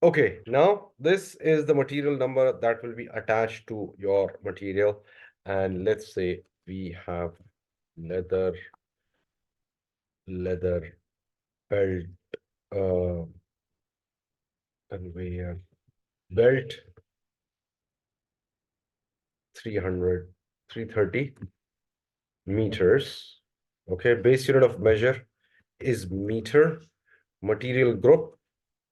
Okay, now this is the material number that will be attached to your material. And let's say we have leather belt, uh, conveyor belt 300, 330 meters. Okay, base unit of measure is meter. Material group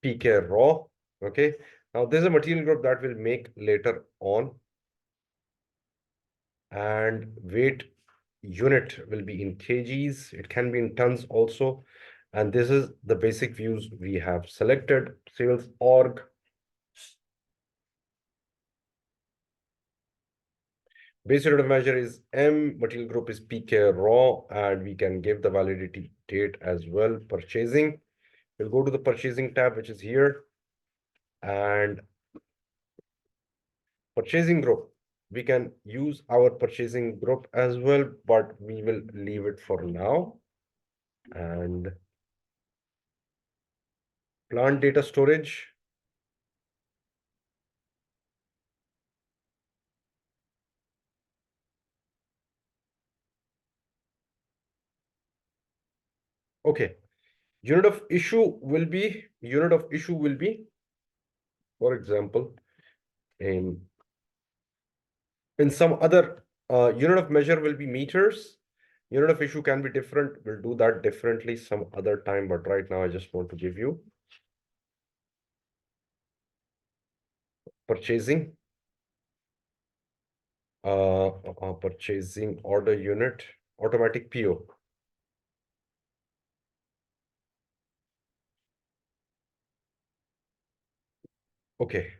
PK raw. Okay, now there's a material group that we'll make later on, and weight unit will be in kgs. It can be in tons also. And this is the basic views we have selected. Sales org. Base unit of measure is M, material group is PK raw, and we can give the validity date as well. Purchasing, we'll go to the purchasing tab, which is here. And purchasing group, we can use our purchasing group as well, but we will leave it for now. And plant data storage. Okay, unit of issue will be, for example, in some other unit of measure will be meters. Unit of issue can be different. We'll do that differently some other time, but right now I just want to give you purchasing, purchasing order unit, automatic PO. Okay.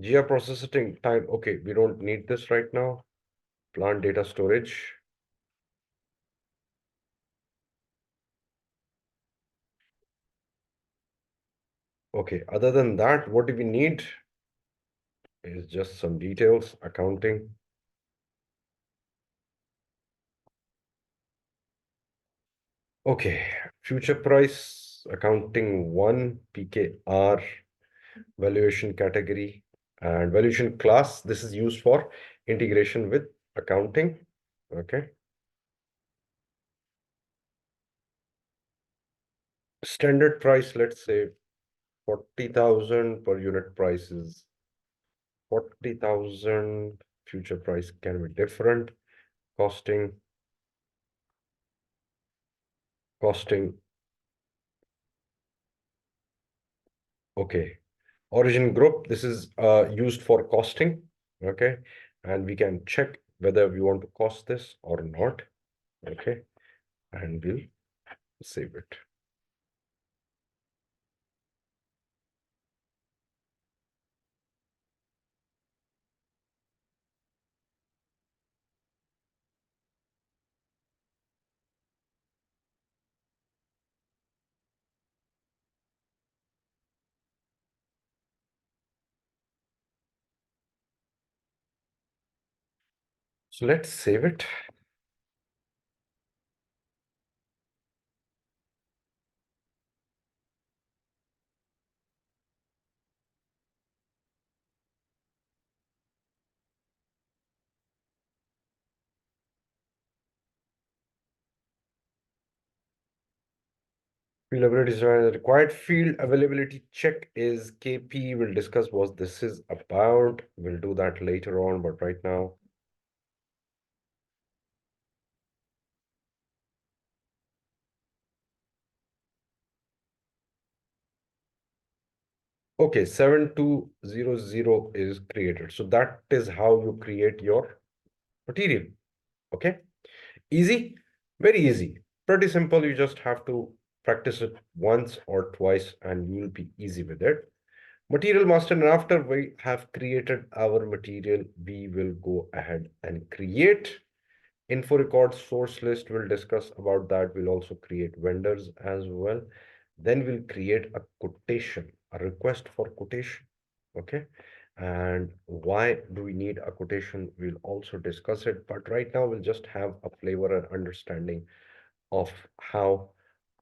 GR processing time. Okay, we don't need this right now. Plant data storage. Okay, other than that, what do we need? Is just some details, accounting. Okay, future price, accounting 1, PKR, valuation category, and valuation class. This is used for integration with accounting. Okay. Standard price, let's say 40,000 per unit price is 40,000. Future price can be different. Costing. Okay. Origin group, this is used for costing. Okay. And we can check whether we want to cost this or not. Okay. And we'll save it. So let's save it. Field availability design. The required field availability check is KP. We'll discuss what this is about. We'll do that later on, but right now. Okay, 7200 is created. So that is how you create your material. Okay, easy, very easy, pretty simple. You just have to practice it once or twice and you will be easy with it. Material master, and after we have created our material, we will go ahead and create info records, source list. We'll discuss about that. We'll also create vendors as well. Then we'll create a quotation, a request for quotation. Okay. And why do we need a quotation? We'll also discuss it. But right now, we'll just have a flavor and understanding of how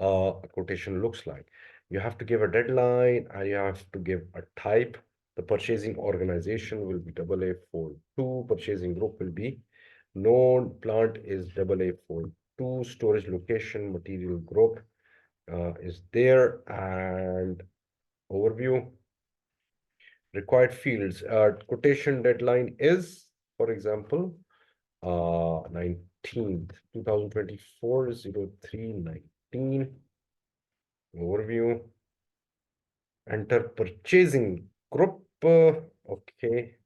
a quotation looks like. You have to give a deadline and you have to give a type. The purchasing organization will be AA42. Purchasing group will be known. Plant is AA42. Storage location, material group is there, and overview. Required fields. Quotation deadline is, for example, 19th, 2024, 03/19. Overview. Enter purchasing group. Okay.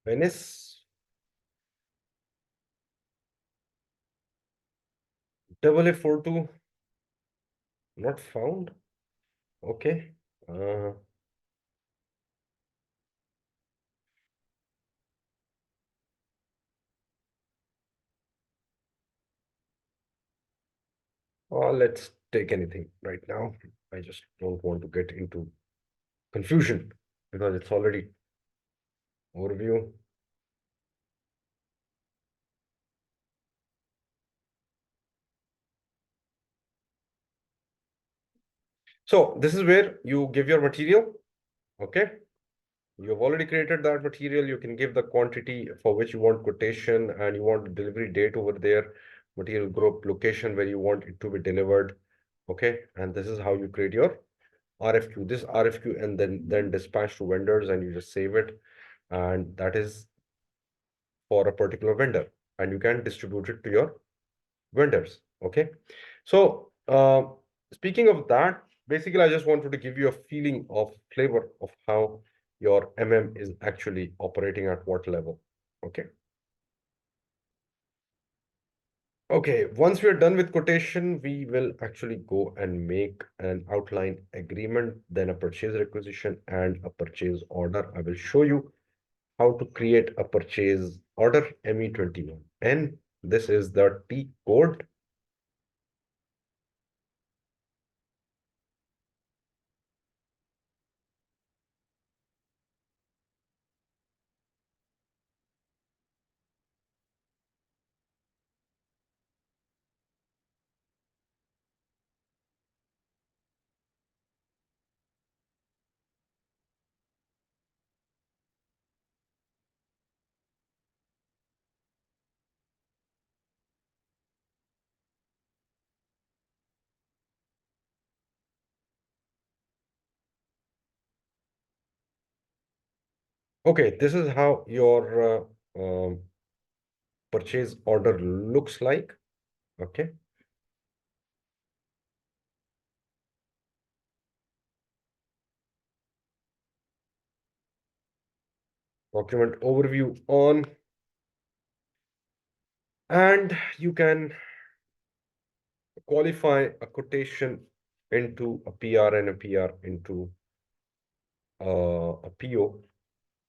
Venice. AA42. Not found. Okay. Uh, let's take anything right now. I just don't want to get into confusion because it's already overview. So this is where you give your material. Okay. You've already created that material. You can give the quantity for which you want quotation and you want the delivery date over there, material group, location where you want it to be delivered. Okay. And this is how you create your RFQ. This RFQ and then dispatch to vendors and you just save it. And that is for a particular vendor. And you can distribute it to your vendors. Okay. So speaking of that, basically, I just wanted to give you a feeling of flavor of how your MM is actually operating at what level. Okay. Okay, once we're done with quotation, we will actually go and make an outline agreement, then a purchase requisition and a purchase order. I will show you how to create a purchase order ME21. And this is the T code. Okay, this is how your purchase order looks like. Okay. Document overview on, and you can qualify a quotation into a PR and a PR into a PO,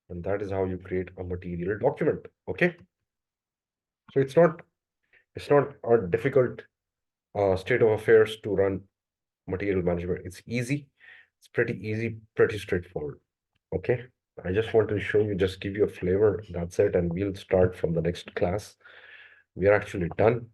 and that is how you create a material document. Okay. So it's not a difficult state of affairs to run material management. It's easy. It's pretty easy, pretty straightforward. Okay. I just want to show you, just give you a flavor. That's it. And we'll start from the next class. We are actually done.